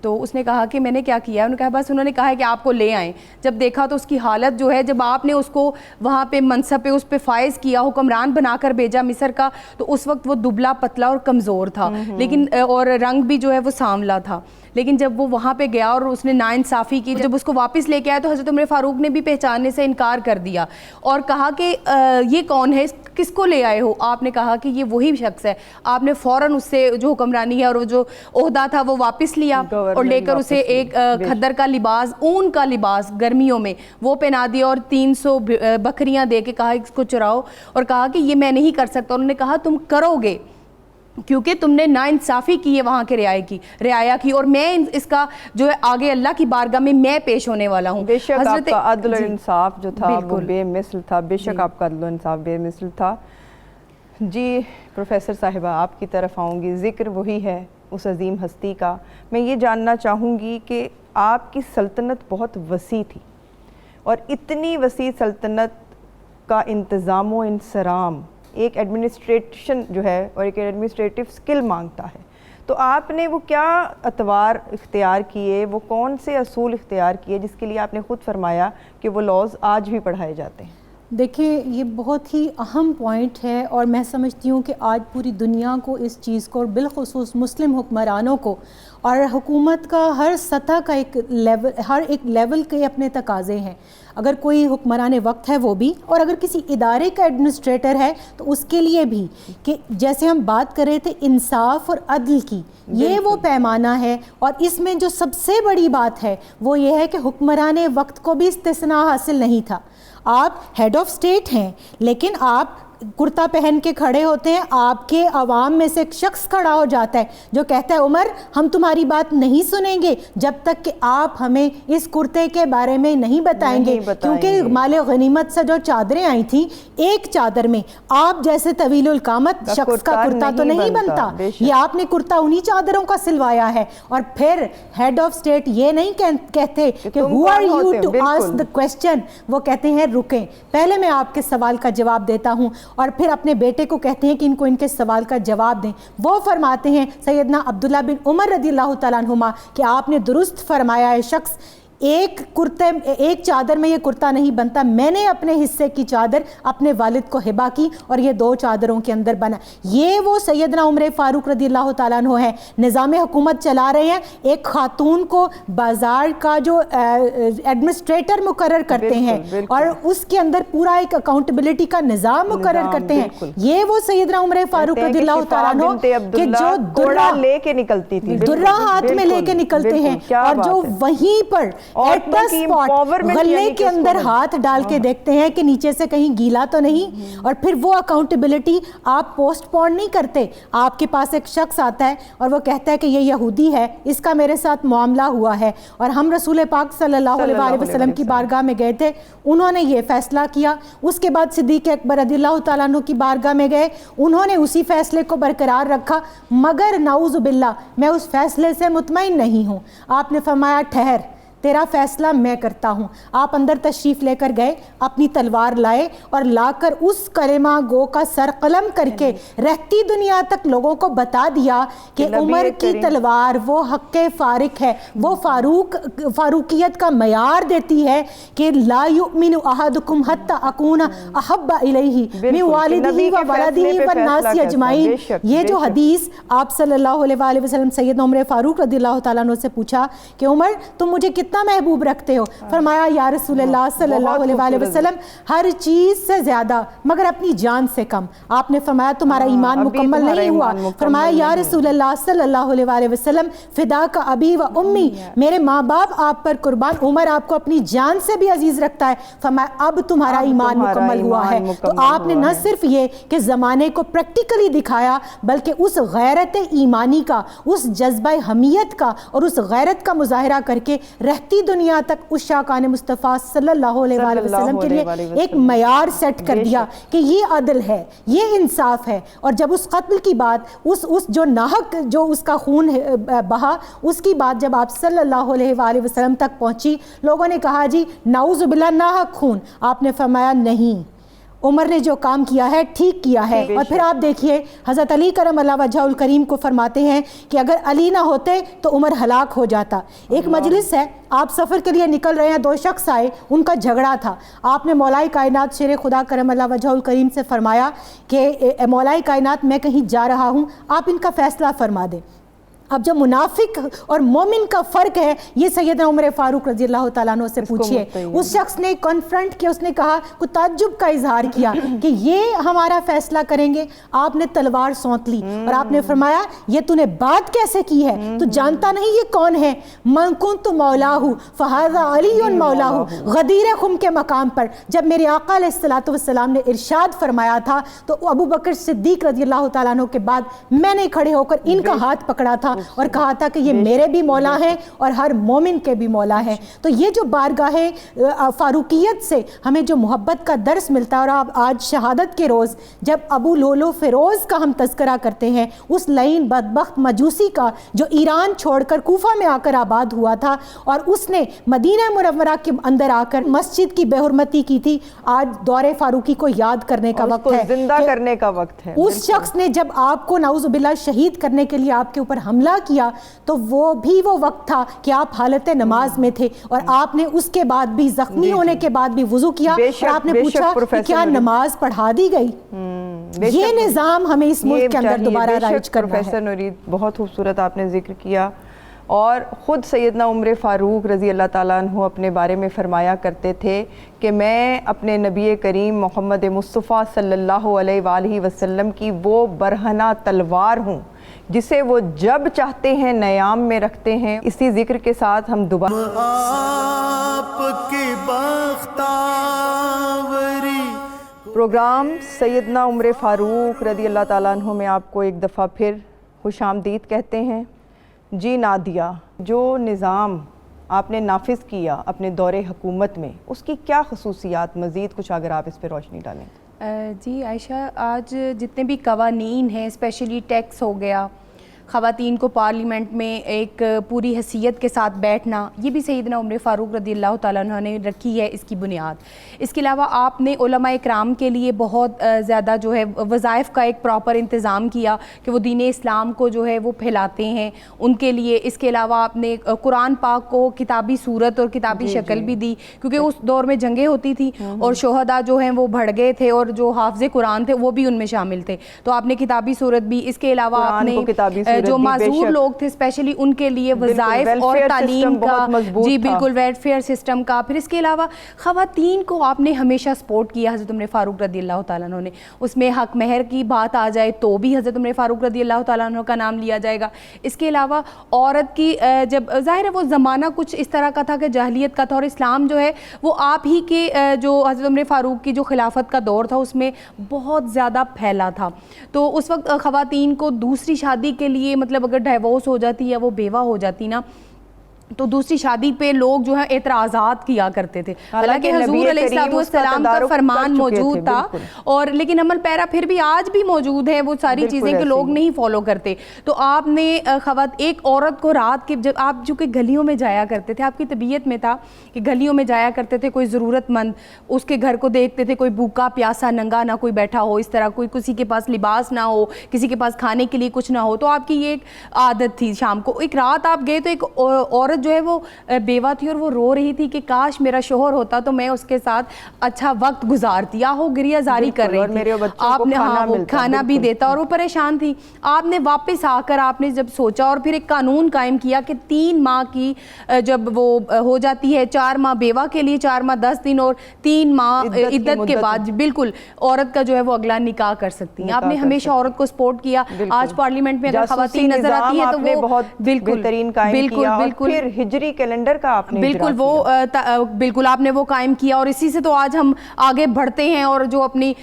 تو اس نے کہا کہ میں نے کیا کیا؟ انہوں نے کہا بس انہوں نے کہا ہے کہ آپ کو لے آئیں. جب دیکھا تو اس کی حالت جو ہے, جب آپ نے اس کو وہاں پہ منصب پہ اس پہ فائز کیا, حکمران بنا کر بھیجا مصر کا, تو اس وقت وہ دبلا پتلا اور کمزور تھا, لیکن اور رنگ بھی جو ہے وہ سانولا تھا. لیکن جب وہ وہاں پہ گیا اور اس نے ناانصافی کی, جب اس کو واپس لے کے آیا تو حضرت عمر فاروق نے بھی پہچاننے سے انکار کر دیا اور کہا کہ یہ کون ہے, کس کو لے آئے ہو؟ آپ نے کہا کہ یہ وہی شخص ہے. آپ نے فوراً اس سے جو حکمرانی ہے اور وہ جو عہدہ تھا وہ واپس لیا اور لے کر اسے ایک کھدر کا لباس, اون کا لباس گرمیوں میں, وہ پہنا دیا اور 300 بکریاں دے کے کہا اس کو چراؤ, اور کہا کہ یہ میں نہیں کر سکتا. انہوں نے کہا تم کرو گے کیونکہ تم نے ناانصافی کی ہے وہاں کے رعایا کی, اور میں اس کا جو ہے آگے اللہ کی بارگاہ میں پیش ہونے والا ہوں. بے شک آپ کا عدل و انصاف جو تھا وہ بے مثل تھا, بے شک آپ کا عدل و انصاف بے مثل تھا. جی پروفیسر صاحبہ آپ کی طرف آؤں گی. ذکر وہی ہے اس عظیم ہستی کا. میں یہ جاننا چاہوں گی کہ آپ کی سلطنت بہت وسیع تھی, اور اتنی وسیع سلطنت کا انتظام و انصرام ایک ایڈمنسٹریشن جو ہے اور ایک ایڈمنسٹریٹو سکل مانگتا ہے. تو آپ نے وہ کیا اطوار اختیار کیے, وہ کون سے اصول اختیار کیے جس کے لیے آپ نے خود فرمایا کہ وہ لاز آج بھی پڑھائے جاتے ہیں؟ دیکھیں یہ بہت ہی اہم پوائنٹ ہے, اور میں سمجھتی ہوں کہ آج پوری دنیا کو اس چیز کو, اور بالخصوص مسلم حکمرانوں کو, اور حکومت کا ہر سطح کا ایک لیول, ہر ایک لیول کے اپنے تقاضے ہیں. اگر کوئی حکمران وقت ہے وہ بھی, اور اگر کسی ادارے کا ایڈمنسٹریٹر ہے تو اس کے لیے بھی, کہ جیسے ہم بات کر رہے تھے انصاف اور عدل کی, یہ وہ پیمانہ ہے. اور اس میں جو سب سے بڑی بات ہے وہ یہ ہے کہ حکمران وقت کو بھی استثناء حاصل نہیں تھا. آپ ہیڈ آف اسٹیٹ ہیں, لیکن آپ کرتا پہن کے کھڑے ہوتے ہیں, آپ کے عوام میں سے ایک شخص کھڑا ہو جاتا ہے جو کہتا ہے عمر ہم تمہاری بات نہیں سنیں گے جب تک کہ آپ ہمیں اس کرتے کے بارے میں نہیں بتائیں گے, کیونکہ مال غنیمت سے جو چادریں آئی تھیں, ایک چادر میں آپ جیسے طویل القامت شخص کا کرتا تو نہیں بنتا, یہ آپ نے کرتا انہی چادروں کا سلوایا ہے. اور پھر ہیڈ آف اسٹیٹ یہ نہیں کہتے کہ who are you to ask the question, وہ کہتے ہیں رکیں, پہلے میں آپ کے سوال کا جواب دیتا ہوں. اور پھر اپنے بیٹے کو کہتے ہیں کہ ان کو ان کے سوال کا جواب دیں. وہ فرماتے ہیں سیدنا عبداللہ بن عمر رضی اللہ تعالیٰ عنہما کہ آپ نے درست فرمایا ہے, شخص ایک چادر میں یہ کرتا نہیں بنتا, میں نے اپنے حصے کی چادر اپنے والد کو ہبہ کی اور یہ 2 چادروں کے اندر بنا. یہ وہ سیدنا عمر فاروق رضی اللہ تعالیٰ عنہ ہے, نظام حکومت چلا رہے ہیں, ایک خاتون کو بازار کا جو ایڈمنسٹریٹر مقرر کرتے ہیں اور اس کے اندر پورا ایک اکاؤنٹیبلٹی کا نظام مقرر کرتے ہیں. یہ وہ سیدنا عمر فاروق رضی اللہ تعالیٰ عنہ کہ جو درہ لے کے نکلتی تھی, درہ ہاتھ میں لے کے نکلتے ہیں, اور جو وہیں پر غلے کے اندر ہاتھ ڈال کے دیکھتے ہیں کہ نیچے سے کہیں گیلا تو نہیں. اور پھر وہ اکاؤنٹیبلٹی آپ پوسٹ پون نہیں کرتے, آپ کے پاس ایک شخص آتا ہے اور وہ کہتا ہے کہ یہ یہودی ہے, اس کا میرے ساتھ معاملہ ہوا ہے, اور ہم رسول پاک صلی اللہ علیہ وسلم کی بارگاہ میں گئے تھے, انہوں نے یہ فیصلہ کیا. اس کے بعد صدیق اکبر رضی اللہ تعالیٰ عنہ کی بارگاہ میں گئے, انہوں نے اسی فیصلے کو برقرار رکھا, مگر نعوذ باللہ میں اس فیصلے سے مطمئن نہیں ہوں. آپ نے فرمایا ٹھہر, تیرا فیصلہ میں کرتا ہوں. آپ اندر تشریف لے کر گئے, اپنی تلوار لائے اور لا کر اس کلمہ گو کا سر قلم کر کے رہتی دنیا تک لوگوں کو بتا دیا کہ عمر کی تلوار وہ حق فارق ہے, وہ فاروقیت کا معیار دیتی ہے کہ لا یؤمن احدکم حتی اکون احب الیہ من والدہ و ولدہ والناس اجمعین. یہ جو حدیث آپ صلی اللہ علیہ وسلم سیدنا عمر فاروق رضی اللہ تعالیٰ عنہ سے پوچھا کہ عمر تم مجھے کتنا محبوب رکھتے ہو, فرمایا یا رسول اللہ صلی اللہ علیہ وسلم ہر چیز سے زیادہ مگر اپنی جان سے کم. آپ نے فرمایا تمہارا ایمان مکمل نہیں ہوا. فرمایا یا رسول اللہ صلی اللہ علیہ وسلم فدا کا ابی و امی, میرے ماں باپ آپ پر قربان, عمر آپ کو اپنی جان سے بھی عزیز رکھتا ہے. فرمایا اب تمہارا ایمان مکمل ہوا ہے. تو آپ نے نہ صرف یہ کہ زمانے کو پریکٹیکلی دکھایا بلکہ اس غیرت ایمانی کا, اس جذبہ حمیت کا اور اس غیرت کا مظاہرہ کر کے رہتی دنیا تک اس شاکان مصطفیٰ صلی اللہ علیہ وسلم کے لیے ایک معیار سیٹ کر دیا کہ یہ عدل ہے, یہ انصاف ہے. اور جب اس قتل کی بات, اس جو ناحق جو اس کا خون بہا, اس کی بات جب آپ صلی اللہ علیہ وسلم تک پہنچی, لوگوں نے کہا جی نعوذ باللہ ناحق خون. آپ نے فرمایا نہیں, عمر نے جو کام کیا ہے ٹھیک کیا ہے. اور پھر آپ دیکھیے حضرت علی کرم اللہ وجہہ الکریم کو فرماتے ہیں کہ اگر علی نہ ہوتے تو عمر ہلاک ہو جاتا. ایک مجلس ہے, آپ سفر کے لیے نکل رہے ہیں, دو شخص آئے, ان کا جھگڑا تھا. آپ نے مولائے کائنات شیر خدا کرم اللہ وجہہ الکریم سے فرمایا کہ مولائے کائنات میں کہیں جا رہا ہوں, آپ ان کا فیصلہ فرما دیں. اب جو منافق اور مومن کا فرق ہے یہ سیدنا عمر فاروق رضی اللہ تعالیٰ عنہ سے پوچھئے. اس شخص نے کنفرنٹ کیا, اس نے کہا, کوئی تعجب کا اظہار کیا کہ یہ ہمارا فیصلہ کریں گے. آپ نے تلوار سونت لی اور آپ نے فرمایا یہ تو نے بات کیسے کی ہے, تو جانتا نہیں یہ کون ہے؟ من کنت مولاہ فہذا علی مولاہ. غدیر خم کے مقام پر جب میرے آقا علیہ السلام نے ارشاد فرمایا تھا تو ابو بکر صدیق رضی اللہ تعالیٰ عنہ کے بعد میں نے کھڑے ہو کر ان کا ہاتھ پکڑا تھا اور کہا تھا کہ یہ میرے بھی مولا ہیں اور ہر مومن کے بھی مولا ہیں. تو یہ جو بارگاہ فاروقیت سے ہمیں جو محبت کا درس ملتا ہے, اور آج شہادت کے روز جب ابو لولو فیروز کا ہم تذکرہ کرتے ہیں, اس لعین بدبخت مجوسی کا جو ایران چھوڑ کر کوفہ میں آ کر آباد ہوا تھا اور اس نے مدینہ منورہ کے اندر آ کر مسجد کی بے حرمتی کی تھی, آج دور فاروقی کو یاد کرنے کا وقت ہے, زندہ کرنے کا وقت ہے. اس شخص نے جب آپ کو نعوذ باللہ شہید کرنے کے لیے آپ کے اوپر حملہ کیا تو وہ بھی وہ وقت تھا کہ آپ حالت نماز میں تھے اور آپ نے اس کے بعد بھی زخمی ہونے کے بعد بھی وضو کیا اور آپ نے پوچھا کہ کیا نماز پڑھا دی گئی. یہ نظام ہمیں اس ملک کے اندر دوبارہ رائج کرنا ہے. پروفیسر نورید, بہت خوبصورت آپ نے ذکر کیا, اور خود سیدنا عمر فاروق رضی اللہ تعالیٰ عنہ اپنے بارے میں فرمایا کرتے تھے کہ میں اپنے نبی کریم محمد مصطفیٰ صلی اللہ علیہ وآلہ وسلم کی وہ برہنہ تلوار ہوں جسے وہ جب چاہتے ہیں نیام میں رکھتے ہیں. اسی ذکر کے ساتھ ہم دوبارہ آپ کی بختاوری پروگرام سیدنا عمر فاروق رضی اللہ تعالیٰ عنہ میں آپ کو ایک دفعہ پھر خوش آمدید کہتے ہیں. جی نادیہ, جو نظام آپ نے نافذ کیا اپنے دور حکومت میں, اس کی کیا خصوصیات, مزید کچھ اگر آپ اس پہ روشنی ڈالیں. جی عائشہ, آج جتنے بھی قوانین ہیں, اسپیشلی ٹیکس ہو گیا, خواتین کو پارلیمنٹ میں ایک پوری حیثیت کے ساتھ بیٹھنا, یہ بھی سیدنا عمر فاروق رضی اللہ تعالیٰ عنہ نے رکھی ہے اس کی بنیاد. اس کے علاوہ آپ نے علماء اکرام کے لیے بہت زیادہ جو ہے وظائف کا ایک پراپر انتظام کیا کہ وہ دین اسلام کو جو ہے وہ پھیلاتے ہیں ان کے لیے. اس کے علاوہ آپ نے قرآن پاک کو کتابی صورت اور کتابی شکل بھی دی, کیونکہ اس دور میں جنگیں ہوتی تھی اور شہداء جو ہیں وہ بڑھ گئے تھے اور جو حافظ قرآن تھے وہ بھی ان میں شامل تھے, تو آپ نے کتابی صورت بھی. اس کے علاوہ آپ نے جو معذور لوگ تھے اسپیشلی ان کے لیے وظائف اور تعلیم کا, جی بالکل, ویلفیئر سسٹم کا. پھر اس کے علاوہ خواتین کو آپ نے ہمیشہ سپورٹ کیا حضرت عمر فاروق رضی اللہ تعالیٰ عنہ نے. اس میں حق مہر کی بات آ جائے تو بھی حضرت عمر فاروق رضی اللہ تعالیٰ عنہ کا نام لیا جائے گا. اس کے علاوہ عورت کی جب ظاہر ہے وہ زمانہ کچھ اس طرح کا تھا کہ جاہلیت کا تھا, اور اسلام جو ہے وہ آپ ہی کے جو حضرت عمر فاروق کی جو خلافت کا دور تھا اس میں بہت زیادہ پھیلا تھا. تو اس وقت خواتین کو دوسری شادی کے لیے, مطلب اگر ڈائیورس ہو جاتی یا وہ بیوہ ہو جاتی نا, تو دوسری شادی پہ لوگ جو ہے اعتراضات کیا کرتے تھے، حالانکہ حضور علیہ السلام کا فرمان موجود تھا اور لیکن عمل پیرا پھر بھی آج بھی موجود ہے وہ ساری چیزیں کہ لوگ نہیں فالو کرتے. تو آپ نے ایک عورت کو رات کے جب آپ جو کہ گلیوں میں جایا کرتے تھے، آپ کی طبیعت میں تھا کہ گلیوں میں جایا کرتے تھے، کوئی ضرورت مند اس کے گھر کو دیکھتے تھے، کوئی بھوکا پیاسا ننگا نہ کوئی بیٹھا ہو اس طرح، کوئی کسی کے پاس لباس نہ ہو، کسی کے پاس کھانے کے لیے کچھ نہ ہو. تو آپ کی یہ ایک عادت تھی شام کو ایک رات آپ گئے تو ایک عورت جو ہے وہ بیوہ تھی اور وہ رو رہی تھی کہ کاش میرا شوہر ہوتا تو میں اس کے ساتھ اچھا وقت گزارتی، یا ہو گریہ زاری کر رہی تھی، آپ نے کھانا بھی دیتا اور وہ پریشان تھی. آپ نے واپس آ کر آپ نے جب سوچا اور پھر ایک قانون قائم کیا کہ 3 ماہ کی جب وہ ہو جاتی ہے 4 ماہ بیوہ کے لیے، 4 ماہ 10 دن اور 3 ماہ عدت کے بعد بالکل عورت کا جو ہے وہ اگلا نکاح کر سکتی ہیں. آپ نے ہمیشہ عورت کو سپورٹ کیا. آج پارلیمنٹ میں اگر خواتین نظر آتی ہیں تو وہ بہت بہترین قائم کیا اور پھر ہجری کیلنڈر کا آپ نے بالکل آپ نے وہ قائم کیا اور اسی سے تو آج ہم آگے بڑھتے ہیں اور جو اپنی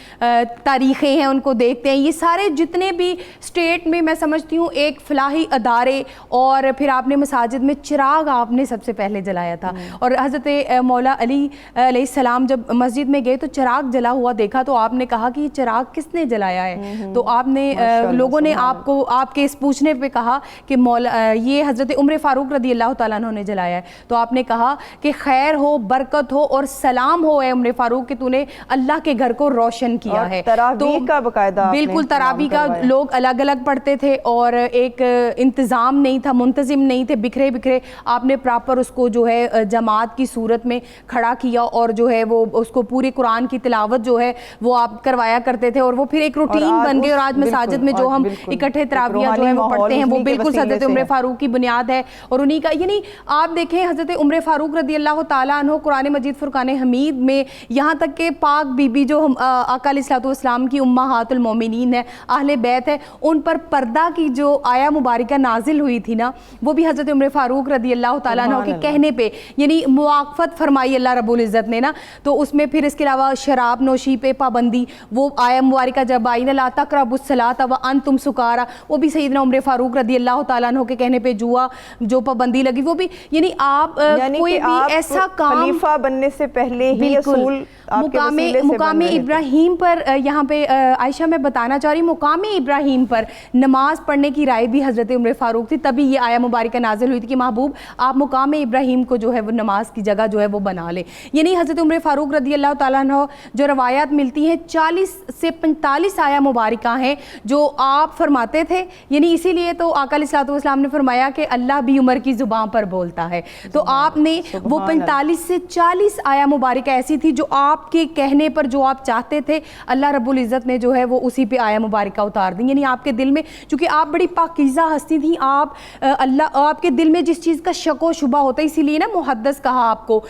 تاریخیں ہیں ان کو دیکھتے ہیں. یہ سارے جتنے بھی اسٹیٹ میں میں سمجھتی ہوں ایک فلاحی ادارے اور پھر آپ نے مساجد میں چراغ آپ نے سب سے پہلے جلایا تھا. اور حضرت مولا علی علیہ السلام جب مسجد میں گئے تو چراغ جلا ہوا دیکھا تو آپ نے کہا کہ یہ چراغ کس نے جلایا ہے؟ تو آپ نے لوگوں نے آپ کو آپ کے اس پوچھنے پہ کہا کہ مولا یہ حضرت عمر فاروق رضی اللہ تعالیٰ عنہ نے جلایا ہے. تو آپ نے کہا کہ خیر ہو، برکت ہو اور سلام ہو اے عمر فاروق کہ تو نے اللہ کے گھر کو روشن کیا ہے. تراویح کا باقاعدہ بالکل تراویح کا لوگ الگ الگ پڑھتے تھے اور ایک انتظام نہیں تھا، منتظم نہیں تھے، بکھرے بکھرے. آپ نے پراپر اس کو جو ہے جماعت کی صورت میں کھڑا کیا اور جو ہے وہ اس کو پورے قرآن کی تلاوت جو ہے وہ آپ کروایا کرتے تھے اور وہ پھر ایک روٹین بن گئی. اور آج مساجد میں جو ہم اکٹھے تراویح جو ہے وہ پڑھتے ہیں وہ بالکل حضرت عمر فاروق کی بنیاد ہے اور انہی کا. یعنی آپ دیکھیں حضرت عمر فاروق رضی اللہ تعالیٰ عنہ قرآن مجید فرقان حمید میں یہاں تک کہ پاک بی بی جو آقا علیہ الصلوۃ والسلام کی امہات المومنین ہے، اہل بیت ہے، ان پر پردہ کی جو آیا مبارکہ نازل ہوئی تھی نا وہ بھی حضرت عمر فاروق رضی اللہ تعالیٰ عنہ کے کہنے پہ یعنی مواقفت فرمائی اللہ رب العزت نے نا. تو اس میں پھر اس کے علاوہ شراب نوشی پہ پابندی، وہ آیا مبارکہ جب آئی نا لا تقربوا الصلاۃ وانتم سکارا، وہ بھی سیدنا عمر فاروق رضی اللہ تعالیٰ عنہ کے کہنے پہ جوا جو پابندی لگی وہ بھی. یعنی آپ کوئی بھی ایسا کام خلیفہ بننے سے پہلے ہی اصول مقام ابراہیم پر یہاں پہ عائشہ میں بتانا چاہ رہی ہوں، مقام ابراہیم پر نماز پڑھنے کی رائے بھی حضرت عمر فاروق تھی. تبھی یہ آیا مبارکہ نازل ہوئی تھی کہ محبوب آپ مقام ابراہیم کو جو ہے وہ نماز کی جگہ جو ہے وہ بنا لیں. یعنی حضرت عمر فاروق رضی اللہ تعالیٰ عنہ جو روایات ملتی ہیں 40 سے 45 آیا مبارکہ ہیں جو آپ فرماتے تھے. یعنی اسی لیے تو آقا علیہ الصلوۃ والسلام نے فرمایا کہ اللہ بھی عمر کی زبان پر بولتا ہے. تو آپ نے وہ 45 سے 40 آیا مبارکہ ایسی تھی جو آپ کے کہنے پر جو آپ چاہتے تھے اللہ رب العزت نے جو ہے وہ اسی پہ آیا مبارکہ اتار دی. یعنی آپ کے دل میں چونکہ آپ بڑی پاکیزہ ہستی تھیں، آپ کے دل میں جس چیز کا شک و شبہ ہوتا ہے، اسی لیے نا محدث کہا آپ کو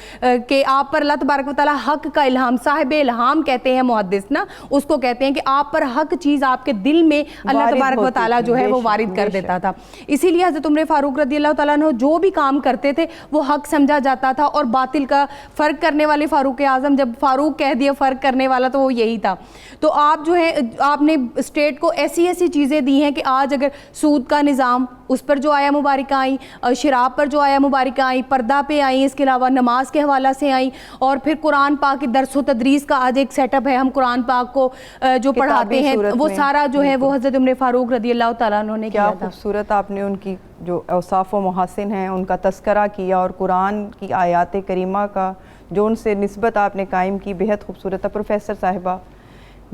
کہ آپ پر اللہ تبارک و تعالیٰ حق کا الہام، صاحب الہام کہتے ہیں محدث نا، اس کو کہتے ہیں کہ آپ پر حق چیز آپ کے دل میں اللہ تبارک و تعالیٰ جو ہے وہ وارد کر دیتا تھا. اسی لیے حضرت عمر فاروق رضی اللہ تعالیٰ عنہ جو بھی کام کرتے تھے وہ حق سمجھا جاتا تھا اور باطل کا فرق کرنے والے فاروق اعظم، جب فاروق کہہ دیا فرق کرنے والا تو وہ یہی تھا. تو آپ جو ہے آپ نے اسٹیٹ کو ایسی ایسی چیزیں دی ہیں کہ آج اگر سود کا نظام اس پر جو آیا مبارکہ آئیں، شراب پر جو آیا مبارکہ آئیں، پردہ پہ آئیں، اس کے علاوہ نماز کے حوالہ سے آئیں اور پھر قرآن پاک کی درس و تدریس کا آج ایک سیٹ اپ ہے، ہم قرآن پاک کو جو پڑھاتے ہیں وہ سارا جو ہے وہ حضرت عمر فاروق رضی اللہ تعالیٰ عنہ نے کیا تھا. کیا خوبصورت آپ نے ان کی جو اوصاف و محاسن ہیں ان کا تذکرہ کیا اور قرآن کی آیات کریمہ کا جو ان سے نسبت آپ نے قائم کی بہت خوبصورت ہے. پروفیسر صاحبہ،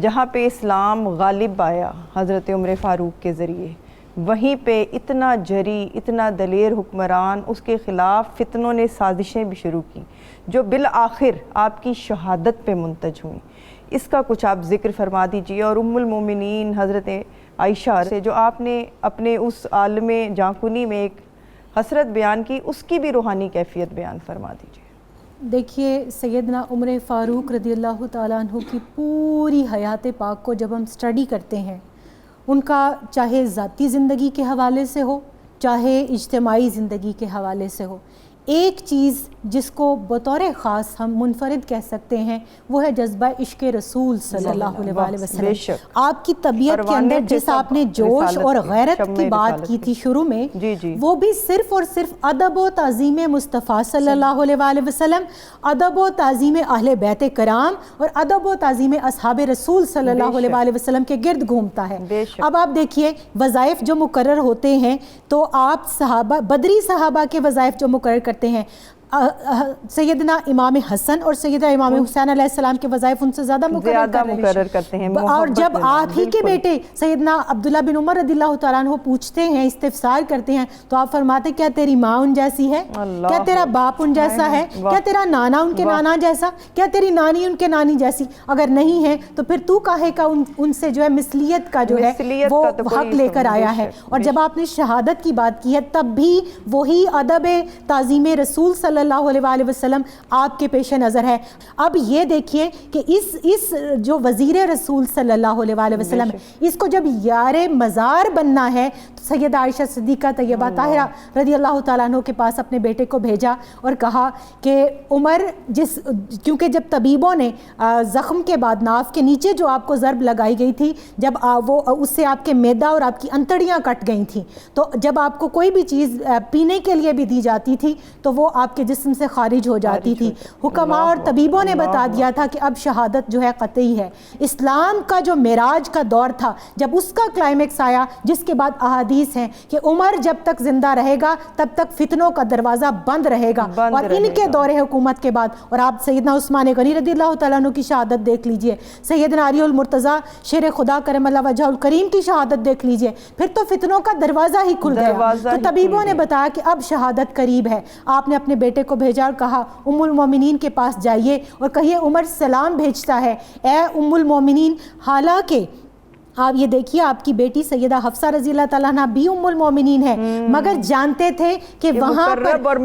جہاں پہ اسلام غالب آیا حضرت عمر فاروق کے ذریعے، وہیں پہ اتنا جری، اتنا دلیر حکمران اس کے خلاف فتنوں نے سازشیں بھی شروع کی جو بالآخر آپ کی شہادت پہ منتج ہوئیں. اس کا کچھ آپ ذکر فرما دیجئے. اور ام المومنین حضرت عائشہ سے جو آپ نے اپنے اس عالم جانکنی میں ایک حسرت بیان کی، اس کی بھی روحانی کیفیت بیان فرما دیجئے. دیکھیے سیدنا عمر فاروق رضی اللہ تعالیٰ عنہ کی پوری حیات پاک کو جب ہم سٹڈی کرتے ہیں، ان کا چاہے ذاتی زندگی کے حوالے سے ہو چاہے اجتماعی زندگی کے حوالے سے ہو، ایک چیز جس کو بطور خاص ہم منفرد کہہ سکتے ہیں وہ ہے جذبہ عشق رسول صلی اللہ علیہ وسلم. آپ کی طبیعت کے اندر جس آپ نے جوش اور غیرت کی بات کی تھی شروع میں, وہ بھی صرف اور صرف ادب و تعظیم مصطفیٰ صلی اللہ علیہ وسلم, ادب و تعظیم اہل بیت کرام اور ادب و تعظیم اصحاب رسول صلی اللہ علیہ وسلم کے گرد گھومتا ہے. اب آپ دیکھیے وظائف جو مقرر ہوتے ہیں تو آپ صحابہ بدری صحابہ کے وظائف جو مقرر کرتے ہیں, سیدنا امام حسن اور سیدہ امام حسین علیہ السلام کے وظائف ان سے زیادہ مقرر کرتے ہیں. اور جب آپ ہی کے بیٹے سیدنا عبداللہ بن عمر رضی اللہ تعالیٰ عنہ پوچھتے ہیں, استفسار کرتے ہیں, تو آپ فرماتے کیا تیری ماں ان جیسی ہے, کیا تیرا باپ ان جیسا ہے, کیا تیرا نانا ان کے نانا جیسا, کیا تیری نانی ان کے نانی جیسی, اگر نہیں ہے تو پھر تو کاہے کا ان سے جو ہے مثلیت کا جو ہے وہ حق لے کر آیا ہے. اور جب آپ نے شہادت کی بات کی ہے تب بھی وہی ادب تعظیم رسول صلی اللہ علیہ وسلم آپ کے پیش نظر ہے. اب یہ دیکھیے کہ اس جو وزیر رسول صلی اللہ علیہ وسلم اس کو جب یار مزار بننا ہے تو سیدہ عائشہ صدیقہ طیبہ طاہرہ رضی اللہ تعالیٰ عنہ کے پاس اپنے بیٹے کو بھیجا اور کہا کہ عمر کیونکہ جب طبیبوں نے زخم کے بعد ناف کے نیچے جو آپ کو ضرب لگائی گئی تھی, جب وہ اس سے آپ کے معدہ اور آپ کی انتڑیاں کٹ گئی تھیں, تو جب آپ کو کوئی بھی چیز پینے کے لیے بھی دی جاتی تھی تو وہ آپ کے جسم سے خارج ہو جاتی تھی. حکماء اور طبیبوں نے بتا دیا تھا کہ اب شہادت جو ہے قطعی ہے. اسلام کا جو معراج کا دور تھا جب اس کا کلائمیکس آیا, جس کے بعد احادیث ہیں کہ عمر جب تک زندہ رہے گا تب تک فتنوں کا دروازہ بند رہے گا, اور ان کے دور حکومت کے بعد, اور آپ سیدنا عثمان غنی رضی اللہ تعالیٰ عنہ کی شہادت دیکھ لیجئے, سیدنا علی المرتضیٰ شیر خدا کرم اللہ وجہہ الکریم کی شہادت دیکھ لیجئے, پھر تو فتنوں کا دروازہ ہی کھل گیا. تو طبیبوں نے بتایا کہ اب شہادت قریب ہے. آپ نے اپنے بیٹے کو بھیجا اور کہا ام المومنین کے پاس جائیے اور کہیے عمر سلام بھیجتا ہے, اے ام المومنین. حالانکہ آپ یہ دیکھیے آپ کی بیٹی سیدہ حفصہ رضی اللہ تعالیٰ عنہ بھی ام المومنین ہے, مگر جانتے تھے کہ وہاں پر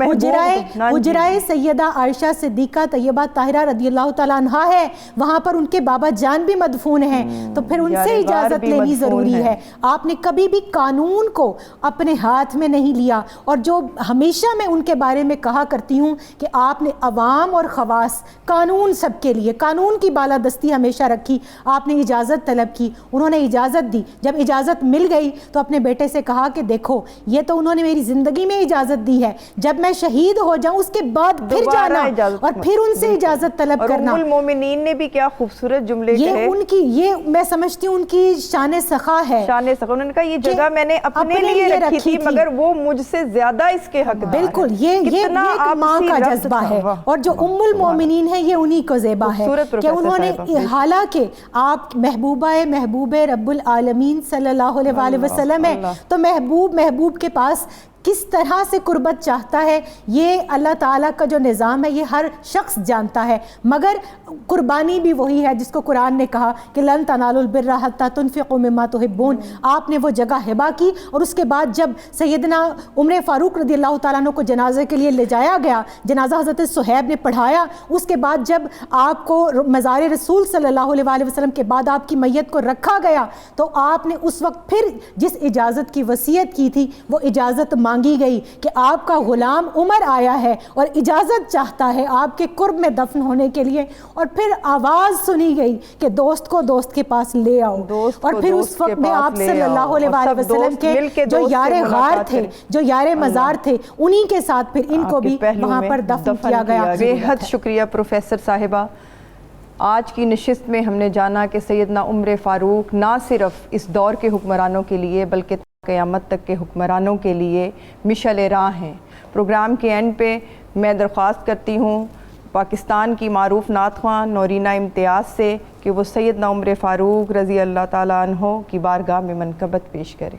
حجرائے سیدہ عائشہ صدیقہ طیبہ طاہرہ رضی اللہ تعالیٰ عنہ ہے, وہاں پر ان کے بابا جان بھی مدفون ہیں, تو پھر ان سے اجازت لینی ضروری ہے. آپ نے کبھی بھی قانون کو اپنے ہاتھ میں نہیں لیا, اور جو ہمیشہ میں ان کے بارے میں کہا کرتی ہوں کہ آپ نے عوام اور خواص قانون سب کے لیے, قانون کی بالادستی ہمیشہ رکھی. آپ نے اجازت طلب کی, انہوں نے اجازت دی, جب اجازت مل گئی تو اپنے بیٹے سے کہا کہ دیکھو یہ تو انہوں نے میری زندگی میں اجازت دی ہے, جب میں شہید ہو جاؤں اس کے بعد پھر جانا اور پھر ان سے اجازت طلب کرنا. ام المومنین نے بھی کیا خوبصورت جملے کہے, یہ ان کی, یہ میں سمجھتی ہوں ان کی شان سخا ہے. شان سخا, انہوں نے کہا یہ جگہ میں نے اپنے لیے رکھی تھی مگر وہ مجھ سے زیادہ اس کے حق. بالکل, یہ ایک ماں کا جذبہ ہے, اور جو ام المومنین ہے یہ انہی کو زیبا ہے کہ انہوں نے, حالانکہ آپ محبوب رب العالمین صلی اللہ علیہ وسلم ہے, تو محبوب کے پاس کس طرح سے قربت چاہتا ہے یہ اللہ تعالیٰ کا جو نظام ہے یہ ہر شخص جانتا ہے, مگر قربانی بھی وہی ہے جس کو قرآن نے کہا کہ لن تنالوا البر حتی تنفقوا مما تحبون. آپ نے وہ جگہ ہبہ کی, اور اس کے بعد جب سیدنا عمر فاروق رضی اللہ تعالیٰ عنہ کو جنازے کے لیے لے جایا گیا, جنازہ حضرت صہیب نے پڑھایا, اس کے بعد جب آپ کو مزار رسول صلی اللہ علیہ وسلم کے بعد آپ کی میت کو رکھا گیا, تو آپ نے اس وقت پھر جس اجازت کی وصیت کی تھی وہ اجازت مانگی گئی کہ آپ کا غلام عمر آیا ہے اور اجازت چاہتا ہے آپ کے قرب میں دفن ہونے کے لیے, اور پھر آواز سنی گئی کہ دوست کو دوست کے پاس لے آؤ. اور پھر اس وقت میں آپ صلی اللہ علیہ وسلم کے جو یار غار تھے, جو یار مزار تھے, انہی کے ساتھ پھر ان کو بھی وہاں پر دفن کیا گیا. بے حد شکریہ پروفیسر صاحبہ. آج کی نشست میں ہم نے جانا کہ سیدنا عمر فاروق نہ صرف اس دور کے حکمرانوں کے لیے بلکہ قیامت تک کے حکمرانوں کے لیے مشعل راہ ہیں. پروگرام کے اینڈ پہ میں درخواست کرتی ہوں پاکستان کی معروف نعت خواں نورینہ امتیاز سے کہ وہ سیدنا عمر فاروق رضی اللہ تعالیٰ عنہ کی بارگاہ میں منقبت پیش کریں.